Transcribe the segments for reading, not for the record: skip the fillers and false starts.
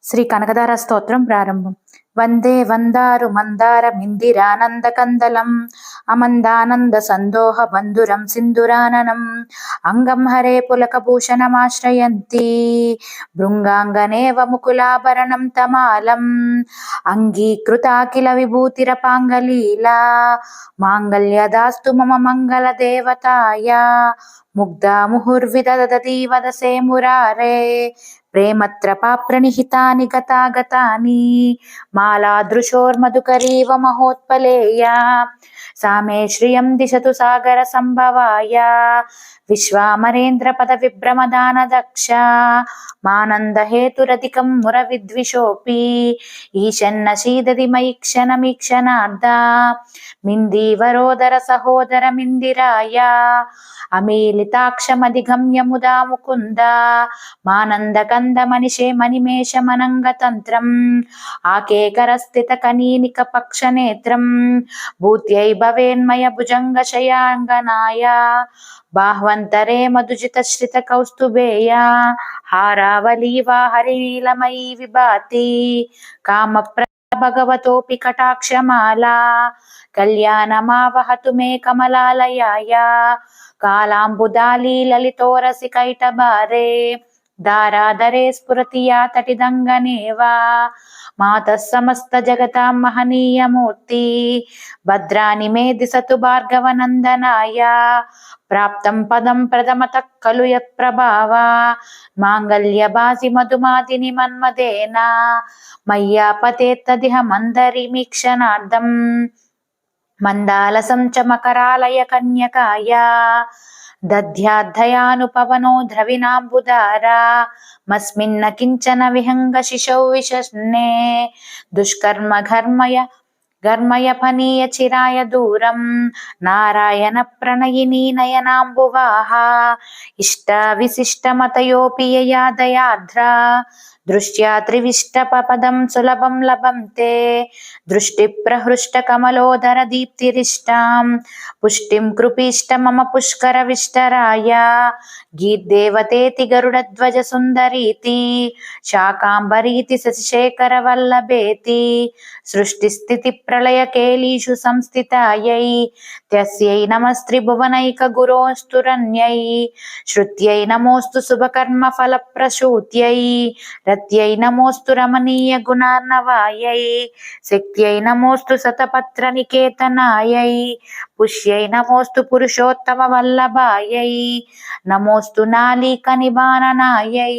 శ్రీ కనకదార స్తోత్రం ప్రారంభం. వందే వందారు మందారమిందిరానంద కందలం అమందానంద సందోహ బంధురం సింధురాననం అంగం హరే పులకభూషణమాశ్రయంతి భృంగాంగనేవ ముకులాభరణం తమాలం అంగీకృతాఖిల విభూతిరపాంగలీలా మాంగళ్యదాస్తు మమ మంగళ దేవతాయ ముగ్ధా ముహుర్విదదతి వదసే మురారే ప్రేమత్రపా ప్రణిహితాని గతాగతాని మాలాదృశోర్మధుకరీవ మహోత్పలేయ సామే శ్రియం దిశతు సాగర సంభవాయ విశ్వామరేంద్ర పద విభ్రమదాన దక్ష మానంద హేతురధికం ముర విద్విషోపి ఈశన్న శీదది మైక్షణమీక్షణార్ధ మిందీవరోదర సహోదర మిందిరాయ అమీలితాక్షమధిగమ్య ముదా ముకుంద మానంద కంద మనిషే మనిమేష మనంగతంత్రం ఆకేకరస్థిత కనీనిక పక్షనేత్రం భూత్యై భవేన్మయ భుజంగ శయాంగనాయ బాహ్వంతరే మధుజిత శ్రిత కౌస్తుభేయ హారావలీవా హరినీలమయీ విభాతి కామప్ర భగవతోపి కటాక్షమాలా కళ్యాణమావహతు మే కమలాలయాయ కాలాంబుదాలీ లలితోరసి కైటభారే దారాధరే స్ఫురతి యా తటిదంగనేవా మాతః సమస్త జగతాం మహనీయమూర్తి భద్రాని మే దిశతు భార్గవనందనాయ ప్రాప్తం పదం ప్రథమతః ఖలు యత్ప్రభావా మాంగళ్యభాసి మధుమాదిని మన్మదేన మయ్యాపతేత్తదిహ మందరిమీక్షణార్థం మందాలసం చ మకరాలయ కన్యకాయ దధ్యాద్ధయానుపవనో ద్రవిణాంబుదారా మస్మిన్న కించన విహంగ శిశౌ విశస్నే దుష్కర్మ ఘర్మయ ఫనీయ చిరాయ దూరం నారాయణ ప్రణయినీ నయనాంబువాహ ఇష్ట విశిష్ట మతయోపి యయా దయార్ద్ర దృష్ట్యా త్రివిష్టపదం సులభం లభంతే దృష్టి ప్రహృష్ట కమలోదర దీప్తిరిష్టాం పుష్టిం కృపీష్ట మమ పుష్కర విష్టరాయ గీర్దేవతేతి గరుడధ్వజ సుందరీతి శాకాంబరీతి శశిశేఖర వల్లభేతి సృష్టి స్థితి ప్రళయ కేలీషు సంస్థితాయై తస్యై నమస్త్రిభువనైక గురోస్తురన్యై శ్రుత్యై నమోస్తు శుభకర్మ ఫల ప్రసూత్యై రత్యై నమోస్తు రమణీయ గుణార్ణవాయై శక్త్యై నమోస్తు శతపత్ర నికేతనాయై పుష్యై నమోస్తు పురుషోత్తమ వల్లభాయై నమోస్తు నాళీక నిబాననాయై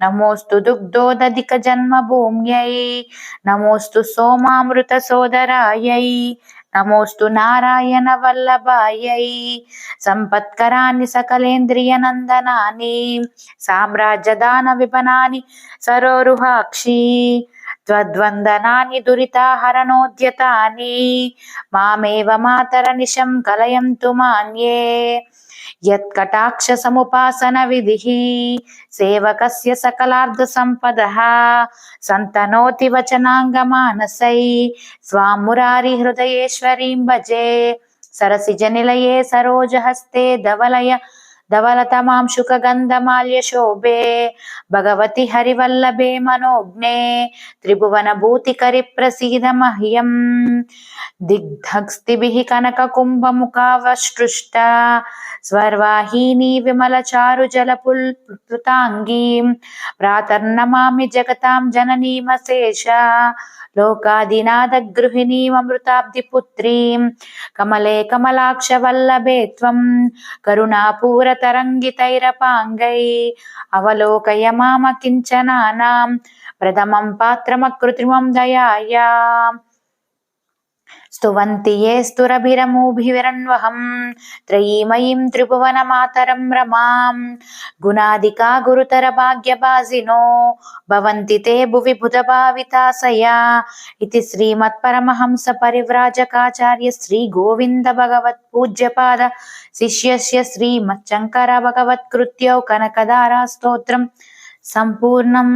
నమోస్తు దుగ్ధోదధిక జన్మభూమ్యై నమోస్తు సోమామృత సోదరాయై నమోస్తు నారాయణ వల్లభాయై సంపత్కరాన్ని సకలేంద్రియ నందనాని సామ్రాజ్యదాన విపణాని సరోరుహాక్షి త్వద్వందనాని దురితాహరణోద్యతాని మామేవ మాతర నిశం కలయంతు మాన్యే యత్కటాక్ష సముపాసన విధిః సేవకస్య సకలార్థ సంపదః సంతనోతి వచనాంగమానసై స్వాం మురారి హృదయేశ్వరీం భజే సరసిజ నిలయే సరోజహస్తే ధవలతమాంశుక గంధమాల్య శోభే భగవతి హరివల్లభే మనోజ్ఞే త్రిభువన భూతికరి ప్రసీద మహ్యం దిగ్ధస్తిభిః కనక కుంభముఖావశ్రుష్ట స్వర్వాహినీ విమల చారు జలపుల్పృతాంగీం ప్రాతర్నమామి జగతాం జననీమశేష లోకాదినాథ గృహిణీమృతాబ్ది పుత్రీం కమలే కమలాక్ష వల్లభే త్వం కరుణాపూర తరంగితైరపాంగై అవలోకయ మామ కించనానాం ప్రథమం పాత్రమకృత్రిమం దయాయా స్తువంతి ఏ స్తురభిరమూభిరన్వహం త్రయీమయీం త్రిభువన మాతరం రమాం గుణాదికా గురుతర భాగ్యభాజినో భవంతి తే భువి బుధ భావితాశయా ఇది శ్రీమత్పరమహంస పరివ్రాజకాచార్య శ్రీ గోవింద భగవత్ పూజ్యపాద శిష్యస్య శ్రీమచ్చంకర భగవత్కృత్యౌ కనకదారా స్తోత్రం సంపూర్ణం.